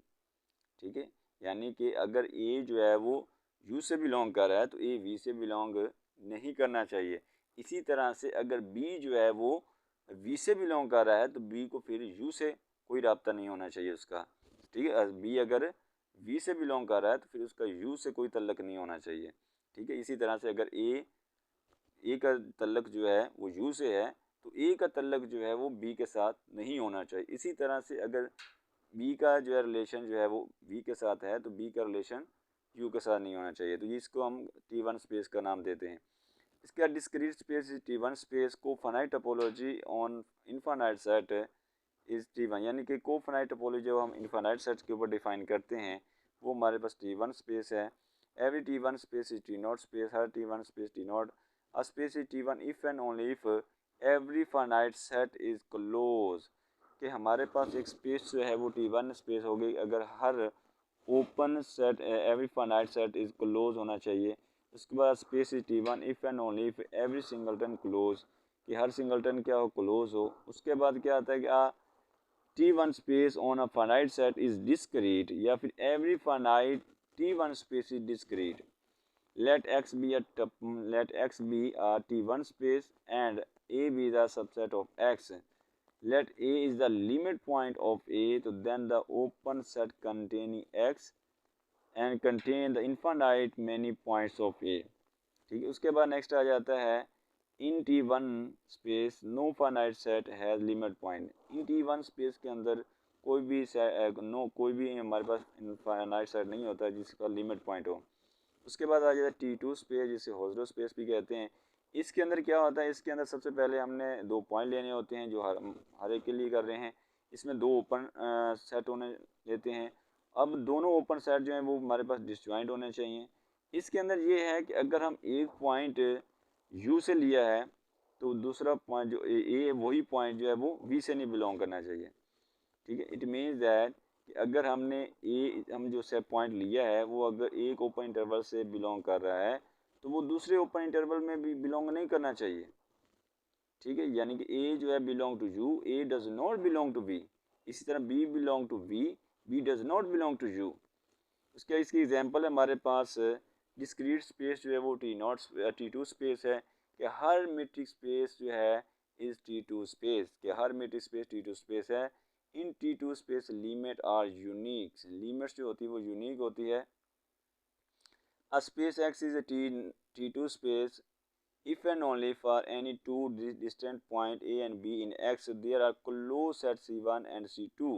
ठीक है, यानी कि अगर ए जो है वो यू से बिलोंग कर रहा है तो ए वी से बिलोंग नहीं करना चाहिए। इसी तरह से अगर बी जो है वो वी से बिलोंग कर रहा है तो बी को फिर यू से कोई रब्ता नहीं होना चाहिए उसका। ठीक है, बी अगर वी से बिलोंग कर रहा है तो फिर उसका यू से कोई तल्लक नहीं होना चाहिए। ठीक है, इसी तरह से अगर ए का तल्लक जो है वो यू से है तो ए का तल्लक जो है वो बी के साथ नहीं होना चाहिए। इसी तरह से अगर बी का जो है रिलेशन जो है वो बी के साथ है तो बी का रिलेशन यू के साथ नहीं होना चाहिए। तो इसको हम टी वन स्पेस का नाम देते हैं। इसका discrete space is T one space cofinite topology on infinite set is T one, यानी कि को फाइनाइट टोपोलॉजी जो हम इनफाइनाइट सेट के ऊपर डिफाइन करते हैं वो हमारे पास टी वन स्पेस है। Every T one space is T not space, her T one space T not a space is T1 if and only if every finite set is close, कि हमारे पास एक space जो है वो T1 space हो गई अगर हर open set every finite set is close होना चाहिए। उसके बाद space is T1 if and only if every singleton close, कि हर सिंगलटन क्या हो, क्लोज हो। उसके बाद क्या आता है कि T1 space on a finite set is discrete, या फिर every finite T1 space is discrete. Let X be a T1 space and A be the subset of X. Let A is the limit point of A, तो then the open set containing X and contain the infinite many points of A. ठीक है, उसके बाद next आ जाता है in T1 space no finite set has limit point. In T1 space के अंदर कोई भी हमारे पास इनफाइनाइट सेट नहीं होता जिसका लिमिट पॉइंट हो। उसके बाद आ जाता है T2 स्पेस, जिसे होल्डर स्पेस भी कहते हैं। इसके अंदर क्या होता है, इसके अंदर सबसे पहले हमने 2 पॉइंट लेने होते हैं जो हर एक के लिए कर रहे हैं। इसमें 2 ओपन सेट होने लेते हैं। अब दोनों ओपन सेट जो हैं वो हमारे पास डिसजॉइंट होने चाहिए। इसके अंदर ये है कि अगर हम एक पॉइंट U से लिया है तो दूसरा पॉइंट जो A वही पॉइंट जो है वो V से नहीं बिलोंग करना चाहिए। ठीक है, इट मीन्स दैट कि अगर हमने हम जो सेट पॉइंट लिया है वो अगर एक ओपन इंटरवल से बिलोंग कर रहा है तो वो दूसरे ओपन इंटरवल में भी बिलोंग नहीं करना चाहिए। ठीक है, यानी कि A जो है belong to U, A does not belong to B। इसी तरह B belong to V, B does not belong to U। उसके इसकी एग्जांपल है हमारे पास डिस्क्रीट स्पेस जो है वो T2 स्पेस है, कि हर मीट्रिक स्पेस जो है इज T2 स्पेस, कि हर मीट्रिक स्पेस T2 स्पेस है। In T2 space limit are unique, limits जो होती है वो यूनिक होती है। A space X is a T2 space if and only for any two distant point A and B in X there are closed sets C1 and C2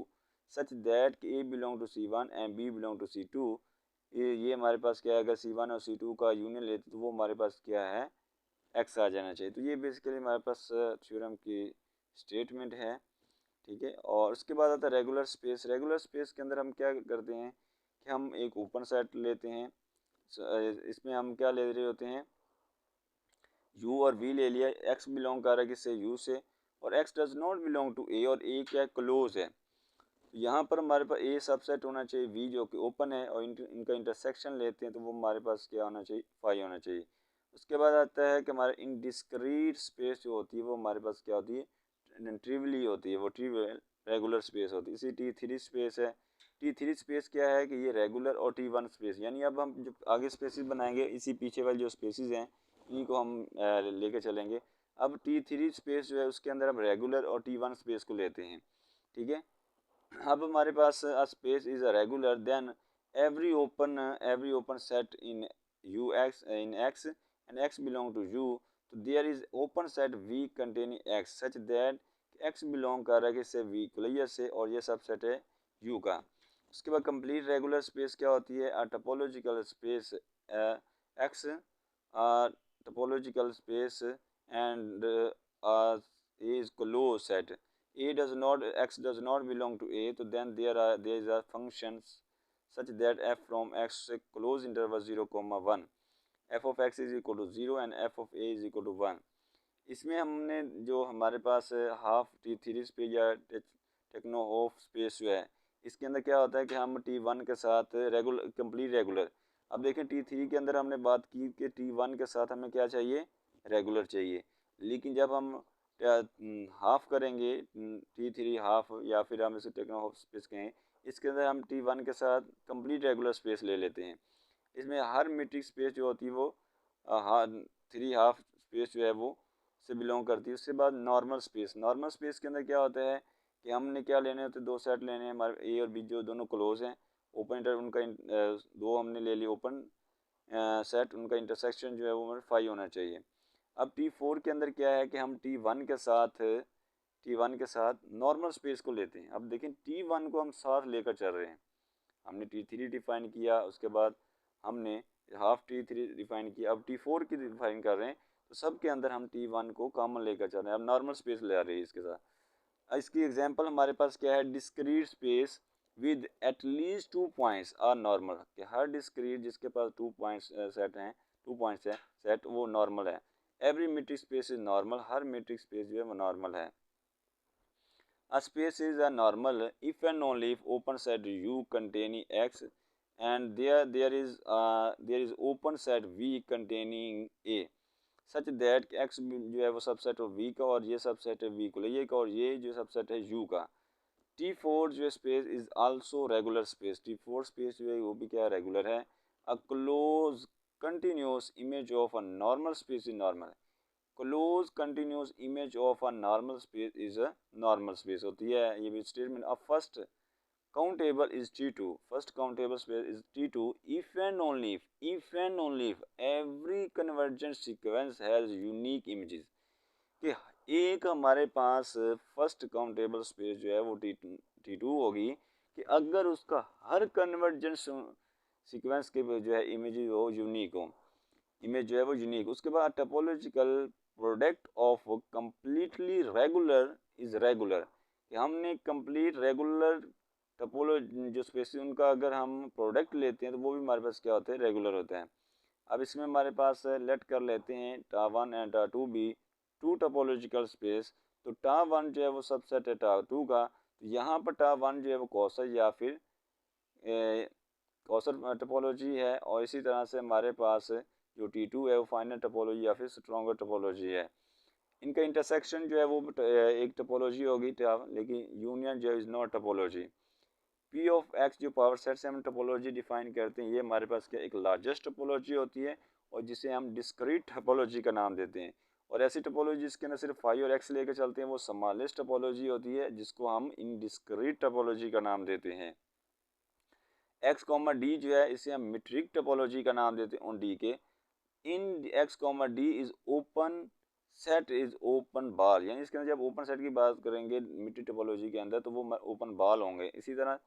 such that A belong to C1 and B belong to C2। ये हमारे पास क्या है, अगर C1 और C2 का union लेते तो वो हमारे पास क्या है, X आ जाना चाहिए। तो ये बेसिकली हमारे पास थ्योरम की स्टेटमेंट है। ठीक है, और उसके बाद आता है रेगुलर स्पेस। रेगुलर स्पेस के अंदर हम क्या करते हैं कि हम एक ओपन सेट लेते हैं। इसमें हम क्या ले रहे होते हैं, U और V ले लिया। X बिलोंग कर रहा है किससे, U से, और X does not belong to A, और A क्या है, क्लोज है। तो यहाँ पर हमारे पास A सबसेट होना चाहिए V जो कि ओपन है, और इनका इंटरसेक्शन लेते हैं तो वो हमारे पास क्या होना चाहिए, फाई होना चाहिए। उसके बाद आता है कि हमारे इनडिस्क्रीट स्पेस जो होती है वो हमारे पास क्या होती है, ट्रिवली होती है, वो ट्रिवियल रेगुलर स्पेस होती है। इसी T3 स्पेस है। T3 स्पेस क्या है कि ये रेगुलर और T1 स्पेस, यानी अब हम जो आगे स्पेसिस बनाएंगे इसी पीछे वाले जो स्पेसिस हैं इन्हीं को हम लेके चलेंगे। अब T3 स्पेस जो है उसके अंदर हम रेगुलर और T1 स्पेस को लेते हैं। ठीक है, अब हमारे पास space is a regular then every open set in Ux in X and X belong to U, तो there is open set V containing X such that X belong कर रहा है किससे, V क्लियर से, और ये सब सेट है U का। उसके बाद कंप्लीट रेगुलर स्पेस क्या होती है, topological space X topological space and is closed set X does not belong to A, so then there is a functions such that f from X close interval 0, 1 f of X is equal to 0 and f of A is equal to 1। इसमें हमने जो हमारे पास half T3 space या techno of space जो है इसके अंदर क्या होता है कि हम T1 के साथ रेगुलर कंप्लीट रेगुलर। अब देखें T3 के अंदर हमने बात की कि T1 के साथ हमें क्या चाहिए, रेगुलर चाहिए, लेकिन जब हम हाफ करेंगे T3 हाफ, या फिर हम इसे टेक्नो ऑफ स्पेस कहें, इसके अंदर हम T1 के साथ कंप्लीट रेगुलर स्पेस ले लेते हैं। इसमें हर मीट्रिक स्पेस जो होती है वो 3 हाफ स्पेस जो है वो से बिलोंग करती है। उसके बाद नॉर्मल स्पेस, नॉर्मल स्पेस के अंदर क्या होता है कि हमने क्या लेने होते हैं, 2 सेट लेने हैं हमारे A और B जो दोनों क्लोज हैं, ओपन इंटर उनका 2 हमने ले लिया ओपन सेट, उनका इंटरसेक्शन जो है वो हमारे 5 होना चाहिए। अब T4 के अंदर क्या है कि हम T1 के साथ नॉर्मल स्पेस को लेते हैं। अब देखें T1 को हम साथ लेकर चल रहे हैं, हमने T3 डिफाइन किया, उसके बाद हमने हाफ T3 डिफाइन किया, अब T4 की डिफाइन कर रहे हैं, तो सब के अंदर हम T1 को कॉमन लेकर चल रहे हैं। अब नॉर्मल स्पेस ले आ रही है इसके साथ। इसकी एग्जांपल हमारे पास क्या है, discrete space with at least 2 points are normal, कि हर डिस्क्रीट जिसके पास 2 पॉइंट्स सेट हैं, 2 पॉइंट्स है सेट, वो नॉर्मल है। Every metric space is normal, her metric space जो है वो नॉर्मल है। A space is a normal if and only if open set U containing X and there is open set V containing A such that X जो है वो subset है V का और ये सबसेट है V को लिए का और ये जो सबसेट है U का। T4 जो space is also regular space, T4 space जो है वो भी क्या रेगुलर है। A close continuous image of a normal space is normal, close continuous image of a normal space is a normal space होती है ये भी स्टेटमेंट। अब first countable is T2, first countable space is T2 if and only if every convergent sequence has unique images, कि एक हमारे पास first countable space जो है वो T2 होगी कि अगर उसका हर कन्वर्जेंट सीक्वेंस के जो है इमेज हो यूनिक हो, इमेज जो है वो यूनिक। उसके बाद topological product of completely regular is regular, कि हमने कंप्लीट रेगुलर टोपोलॉजी जो स्पेस उनका अगर हम प्रोडक्ट लेते हैं तो वो भी हमारे पास क्या होते हैं रेगुलर होते हैं। अब इसमें हमारे पास लेट कर लेते हैं टा1 एंड टा2 भी टू टोपोलॉजिकल स्पेस, तो टा1 जो है वो सबसेट है टा2 का, तो यहाँ पर टा1 जो है वो कॉसर या फिर कॉसर टोपोलॉजी है और इसी तरह से हमारे पास जो T2 है वो फाइनल टोपोलॉजी या फिर स्ट्रॉन्गर टोपोलॉजी है। इनका इंटरसेक्शन जो है वो एक टोपोलॉजी होगी लेकिन यूनियन जो is not topology. P of X जो पावर सेट से हम टोपोलॉजी डिफाइन करते हैं ये हमारे पास क्या एक लार्जेस्ट टोपोलॉजी होती है और जिसे हम डिस्क्रीट टोपोलॉजी का नाम देते हैं। और ऐसी टोपोलॉजी जिसके अंदर सिर्फ फाई और एक्स लेकर चलते हैं वो स्मॉलेस्ट टोपोलॉजी होती है जिसको हम इनडिस्क्रीट टोपोलॉजी का नाम देते हैं। एक्स कॉमा डी जो है इसे हम मीट्रिक टोपोलॉजी का नाम देते हैं ऑन डी के। In X comma D is open set is open ball, यानी इसके अंदर जब ओपन सेट की बात करेंगे मीट्रिक टोपोलॉजी के अंदर तो वो ओपन बाल होंगे। इसी तरह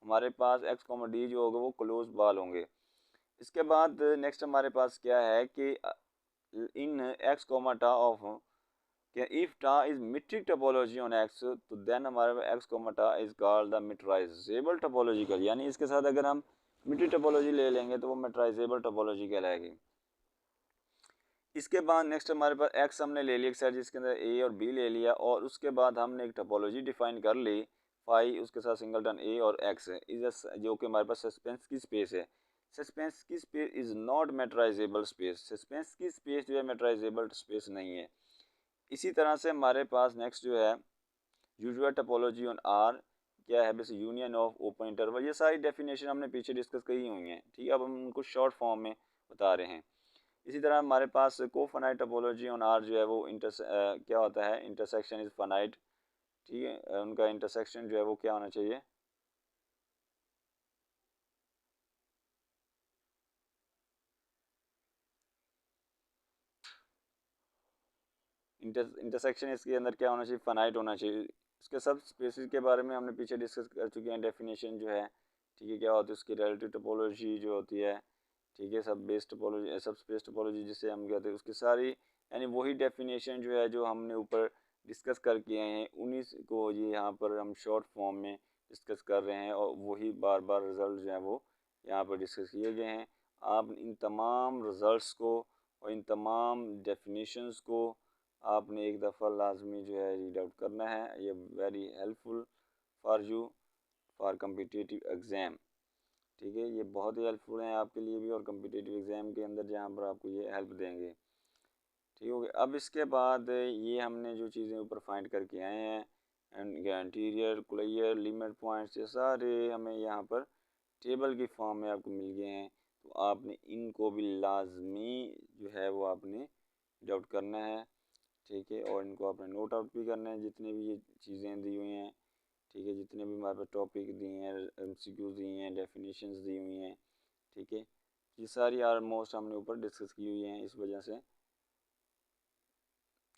हमारे पास एक्स कॉमा डी जो होगा वो क्लोज बाल होंगे। इसके बाद नेक्स्ट हमारे पास क्या है कि इन एक्स कॉमा टा ऑफ क्या इफ टा is metric topology on x तो देन हमारे एक्स कॉमा टा इज कॉल्ड द मीटराइजेबल टोपोलॉजिकल, यानी इसके साथ अगर हम मीट्रिक टोपोलॉजी ले लेंगे तो वो मीटराइजेबल टोपोलॉजी कहलाएगी। इसके बाद नेक्स्ट हमारे पास एक्स हमने ले लिया एक सेट जिसके अंदर ए और बी ले लिया और उसके बाद हमने एक टोपोलॉजी डिफाइन कर ली फाई उसके साथ सिंगलटन ए और एक्स है इज जो कि हमारे पास सस्पेंस की स्पेस है। सस्पेंस की space is not metrizable space, sequence की स्पेस जो है मेट्राइजेबल स्पेस नहीं है। इसी तरह से हमारे पास नेक्स्ट जो है यूजुअल टोपोलॉजी ऑन आर क्या है वैसे यूनियन ऑफ ओपन इंटरवल, ये सारी डेफिनेशन हमने पीछे डिस्कस की हुई हैं, ठीक है। अब हम उनको शॉर्ट फॉर्म में बता रहे हैं। इसी तरह हमारे पास कोफाइनाइट टोपोलॉजी ऑन आर जो है वो क्या होता है इंटरसेक्शन इज फाइनाइट, ठीक है। उनका इंटरसेक्शन जो है वो क्या होना चाहिए इंटरसेक्शन इसके अंदर क्या होना चाहिए फाइनाइट होना चाहिए। इसके सब स्पेसिस के बारे में हमने पीछे डिस्कस कर चुके हैं डेफिनेशन जो है, ठीक है। क्या होती है उसकी रिलेटिव टोपोलॉजी जो होती है, ठीक है। सब बेस टोपोलॉजी सब स्पेस टोपोलॉजी जिसे हम कहते हैं उसकी सारी यानी वही डेफिनेशन जो है जो हमने ऊपर डिस्कस करके आए हैं उन्हीं को ये यहाँ पर हम शॉर्ट फॉर्म में डिस्कस कर रहे हैं और वही बार बार रिजल्ट जो है वो यहाँ पर डिस्कस किए गए हैं। आप इन तमाम रिजल्ट्स को और इन तमाम डेफिनेशंस को आपने एक दफ़ा लाजमी जो है रीड आउट करना है। ये very helpful for you for competitive exam, ठीक है। ये बहुत ही हेल्पफुल हैं आपके लिए भी और कम्पिटिटिव एग्ज़ाम के अंदर जहाँ पर आपको ये हेल्प देंगे, ठीक हो गया। अब इसके बाद ये हमने जो चीज़ें ऊपर फाइंड करके आए हैं एंटीरियर क्लियर लिमिट पॉइंट्स ये सारे हमें यहाँ पर टेबल की फॉर्म में आपको मिल गए हैं, तो आपने इनको भी लाजमी जो है वो आपने डाउट करना है, ठीक है। और इनको आपने नोट आउट भी करना है जितने भी ये चीज़ें दी हुई हैं, ठीक है। जितने भी हमारे पास टॉपिक दिए हैं एमसीक्यूज दिए हैं डेफिनेशंस दी हुई हैं, ठीक है। ये सारी ऑलमोस्ट हमने ऊपर डिस्कस की हुई हैं इस वजह से।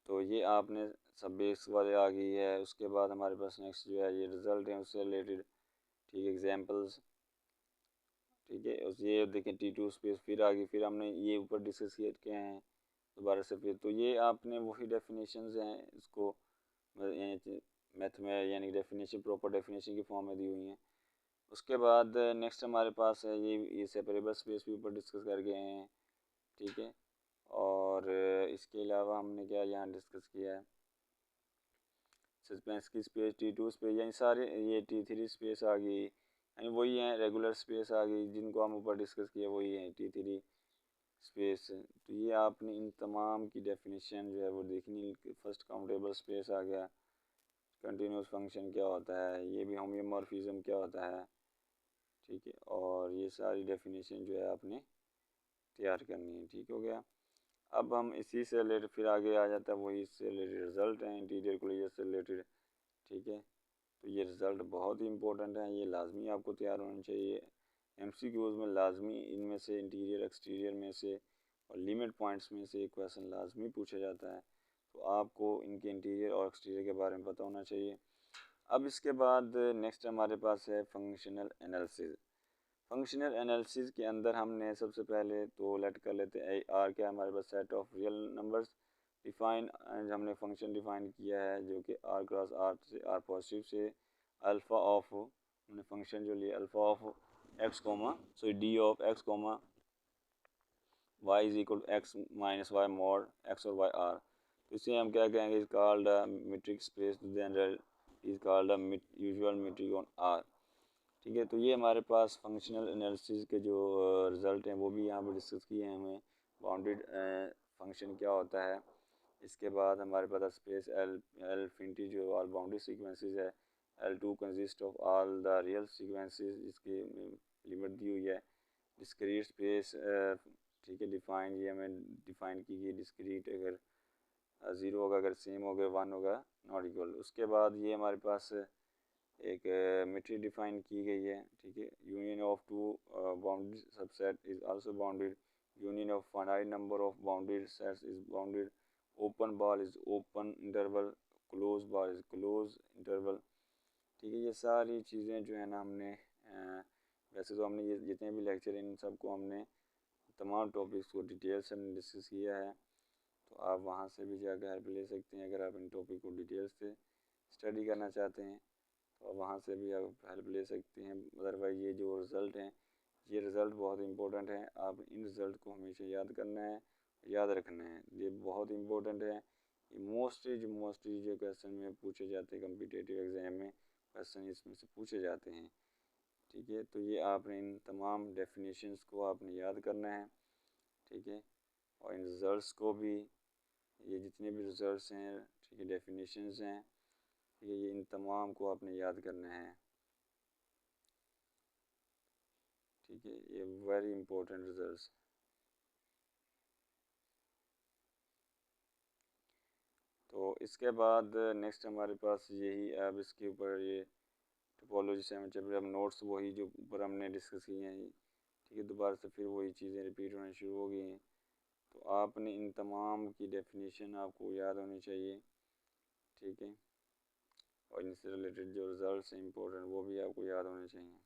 तो ये आपने सब बेस वाले आ गई है। उसके बाद हमारे पास नेक्स्ट जो है ये रिज़ल्ट है उससे रिलेटेड, ठीक है। एग्जांपल्स, ठीक है। उस ये देखें T2 स्पेस फिर आ गई, फिर हमने ये ऊपर डिस्कस किए हैं दोबारा से फिर। तो ये आपने वही डेफिनेशंस हैं इसको मैथ में यानी डेफिनेशन प्रॉपर डेफिनेशन की फॉर्म में दी हुई हैं। उसके बाद नेक्स्ट हमारे पास है ये सेपरेबल स्पेस भी ऊपर डिस्कस कर गए हैं, ठीक है। और इसके अलावा हमने क्या यहाँ डिस्कस किया है, सस्पेंस की स्पेस, T2 स्पेस, यानी सारे ये T3 स्पेस आ गई, यानी वही है रेगुलर स्पेस आ गई जिनको हम ऊपर डिस्कस किया, वही है T3 स्पेस। तो ये आपने इन तमाम की डेफिनेशन जो है वो देखनी। फर्स्ट काउंटेबल स्पेस आ गया, कंटिन्यूस फंक्शन क्या होता है, ये भी होम्योमॉर्फिज्म क्या होता है, ठीक है, और ये सारी डेफिनेशन जो है आपने तैयार करनी है। ठीक हो गया। अब हम इसी से रिलेटेड फिर आगे आ जाता है, वही इससे रिलेटेड रिजल्ट हैं इंटीरियर क्लोजर से रिलेटेड। ठीक है, तो ये रिज़ल्ट बहुत ही इंपॉर्टेंट है, ये लाजमी आपको तैयार होना चाहिए। एमसीक्यूज़ में लाजमी इनमें से इंटीरियर एक्सटीरियर में से और लिमिट पॉइंट्स में से एक क्वेश्चन लाजमी पूछा जाता है, तो आपको इनके इंटीरियर और एक्सटीरियर के बारे में पता होना चाहिए। अब इसके बाद नेक्स्ट हमारे पास है फंक्शनल एनालिसिस। फंक्शनल एनालिसिस के अंदर हमने सबसे पहले तो लेट कर लेते हैं आर क्या हमारे पास, set of real numbers define, हमने फंक्शन डिफाइन किया है जो कि आर क्रॉस आर से आर पॉजिटिव से अल्फ़ा ऑफ, हमने फंक्शन जो लिया alpha of X comma, so D of X comma Y is equal to X minus Y mod X और वाई आर। तो इसे हम क्या कहेंगे, is called metric space general, is called usual metric on R. ठीक है, तो ये हमारे पास फंक्शनल एनालिसिस के जो रिज़ल्ट हैं वो भी यहाँ पर डिस्कस किए हैं हमें। बाउंडेड फंक्शन क्या होता है, इसके बाद हमारे पास स्पेस एल एल इनफिनिटी जो ऑल बाउंड्री सीक्वेंसेस है, L2 consist of all the real sequences, इसकी लिमिट दी हुई है। डिस्क्रीट स्पेस, ठीक है, डिफाइन, ये हमें डिफाइन की गई डिस्क्रीट, अगर ज़ीरो होगा, अगर सेम होगा, वन होगा, नॉट इक्वल। उसके बाद ये हमारे पास एक मेट्रिक डिफाइन की गई है। ठीक है, union of two bounded subset is also bounded, union of finite number of bounded sets is bounded, open bar is open interval, close bar is close interval. ठीक है, ये सारी चीज़ें जो है ना हमने वैसे तो हमने ये जितने भी लेक्चर इन सबको हमने तमाम टॉपिक्स को डिटेल से हमने डिस्कस किया है, तो आप वहाँ से भी जाकर हेल्प ले सकते हैं। अगर आप इन टॉपिक को डिटेल से स्टडी करना चाहते हैं तो वहाँ से भी आप हेल्प ले सकते हैं। अदरवाइज़ ये जो रिज़ल्ट हैं, ये रिज़ल्ट बहुत इंपॉर्टेंट है, आप इन रिज़ल्ट को हमेशा याद करना है, याद रखना है, ये बहुत इंपॉर्टेंट है। ये मोस्टली जो क्वेश्चन में पूछे जाते हैं कम्पिटिटिव एग्ज़ाम में, क्वेश्चन इसमें से पूछे जाते हैं। ठीक है, तो ये आपने इन तमाम डेफिनेशंस को आपने याद करना है। ठीक है, और इन रिज़ल्ट्स को भी, ये जितने भी रिज़ल्ट्स हैं, ठीक है, डेफिनेशंस हैं, ठीक है, ये इन तमाम को आपने याद करना है। ठीक है, ये वेरी इंपॉर्टेंट रिजल्ट्स। तो इसके बाद नेक्स्ट हमारे पास यही, अब इसके ऊपर ये टोपोलॉजी 7 चैप्टर, अब नोट्स वही जो ऊपर हमने डिस्कस किए हैं, ठीक है, दोबारा से फिर वही चीज़ें रिपीट होना शुरू हो गई हैं। तो आपने इन तमाम की डेफिनेशन आपको याद होनी चाहिए। ठीक है, और इनसे रिलेटेड जो रिज़ल्ट हैं इंपॉर्टेंट, वो भी आपको याद होने चाहिए।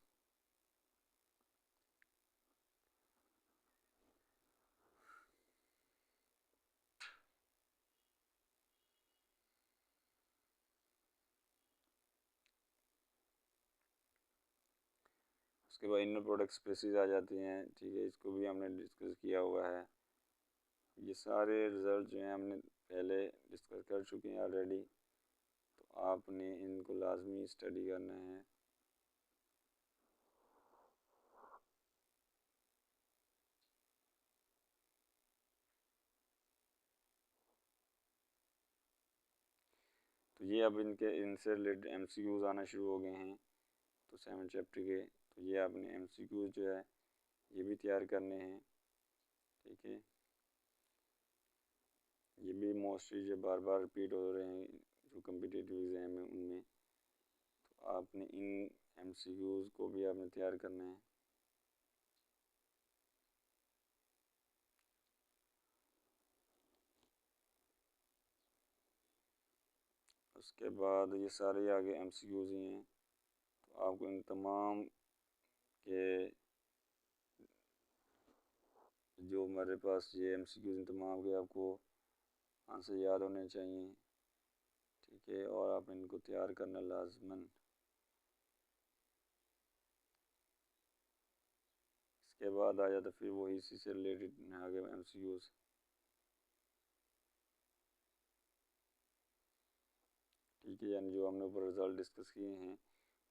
उसके बाद इनर प्रोडक्ट स्पेसिस आ जाती हैं। ठीक है, इसको भी हमने डिस्कस किया हुआ है। ये सारे रिज़ल्ट जो हैं हमने पहले डिस्कस कर चुके हैं ऑलरेडी, तो आपने इनको लाजमी स्टडी करना है। तो ये अब इनसे रिलेटेड एमसीक्यूज़ आना शुरू हो गए हैं, तो 7 चैप्टर के, तो ये आपने एमसीक्यूज़ जो है ये भी तैयार करने हैं। ठीक है, ये भी मोस्टली जो बार बार रिपीट हो रहे हैं जो कम्पिटिटिव एग्ज़ाम है उनमें, तो आपने इन एमसीक्यूज़ को भी आपने तैयार करना है। उसके बाद ये सारे आगे एमसीक्यूज़ ही हैं, तो आपको इन तमाम के जो हमारे पास ये एमसीक्यूज़ इन तमाम के आपको आंसर याद होने चाहिए। ठीक है, और आप इनको तैयार करना लाजमन। इसके बाद आ जाता फिर वही इसी से रिलेटेड आगे एमसीक्यूज़। ठीक है, यानी जो हमने ऊपर रिज़ल्ट डिस्कस किए हैं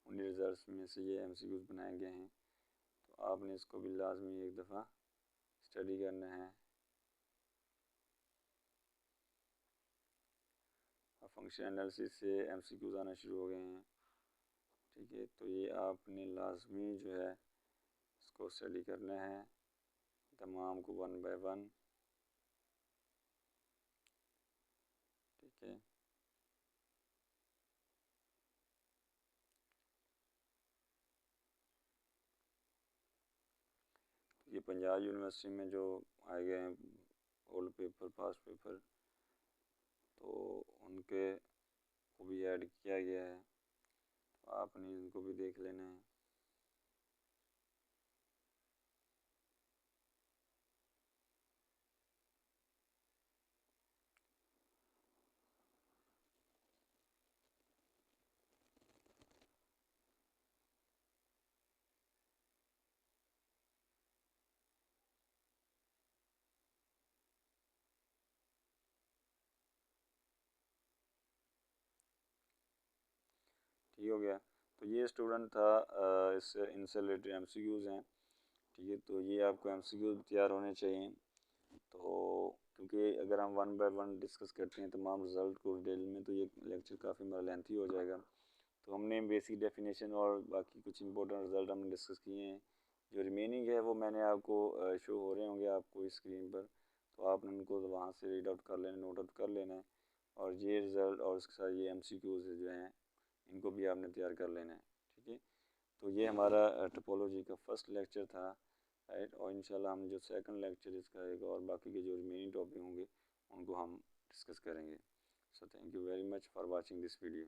उन रिज़ल्ट्स में से ये MCQs बनाए गए हैं। तो आपने इसको भी लाजमी एक दफ़ा स्टडी करना है। अब फंक्शन एनालिसिस से MCQs आना शुरू हो गए हैं। ठीक है, तो ये आपने लाजमी जो है इसको स्टडी करना है तमाम को 1 बाय 1। ठीक है, ये पंजाब यूनिवर्सिटी में जो आए गए हैं ओल्ड पेपर पास्ट पेपर, तो उनके को भी ऐड किया गया है, तो आपने इनको भी देख लेना है। ठीक हो गया, तो ये स्टूडेंट था इससे इनसे रिलेटेड MCQs हैं। ठीक है, तो ये आपको MCQs तैयार होने चाहिए। तो क्योंकि अगर हम 1 बाय 1 डिस्कस करते हैं तमाम रिज़ल्ट को डिटेल में, तो ये लेक्चर काफ़ी मेरा लेंथी हो जाएगा। तो हमने बेसिक डेफिनेशन और बाकी कुछ इंपॉर्टेंट रिज़ल्ट हमने डिस्कस किए हैं। जो रिमेनिंग है वो मैंने आपको शो हो रहे होंगे आपको स्क्रीन पर, तो आपने उनको वहाँ से रीड आउट कर लेना, नोट आउट कर लेना है। और ये रिज़ल्ट और इसके साथ ये MCQs जो हैं इनको भी आपने तैयार कर लेना है। ठीक है, तो ये हमारा टोपोलॉजी का फर्स्ट लेक्चर था, राइट। और इंशाल्लाह हम जो सेकंड लेक्चर इसका एक और बाकी के जो रिमेनिंग टॉपिक होंगे उनको हम डिस्कस करेंगे। So thank you very much for watching this video.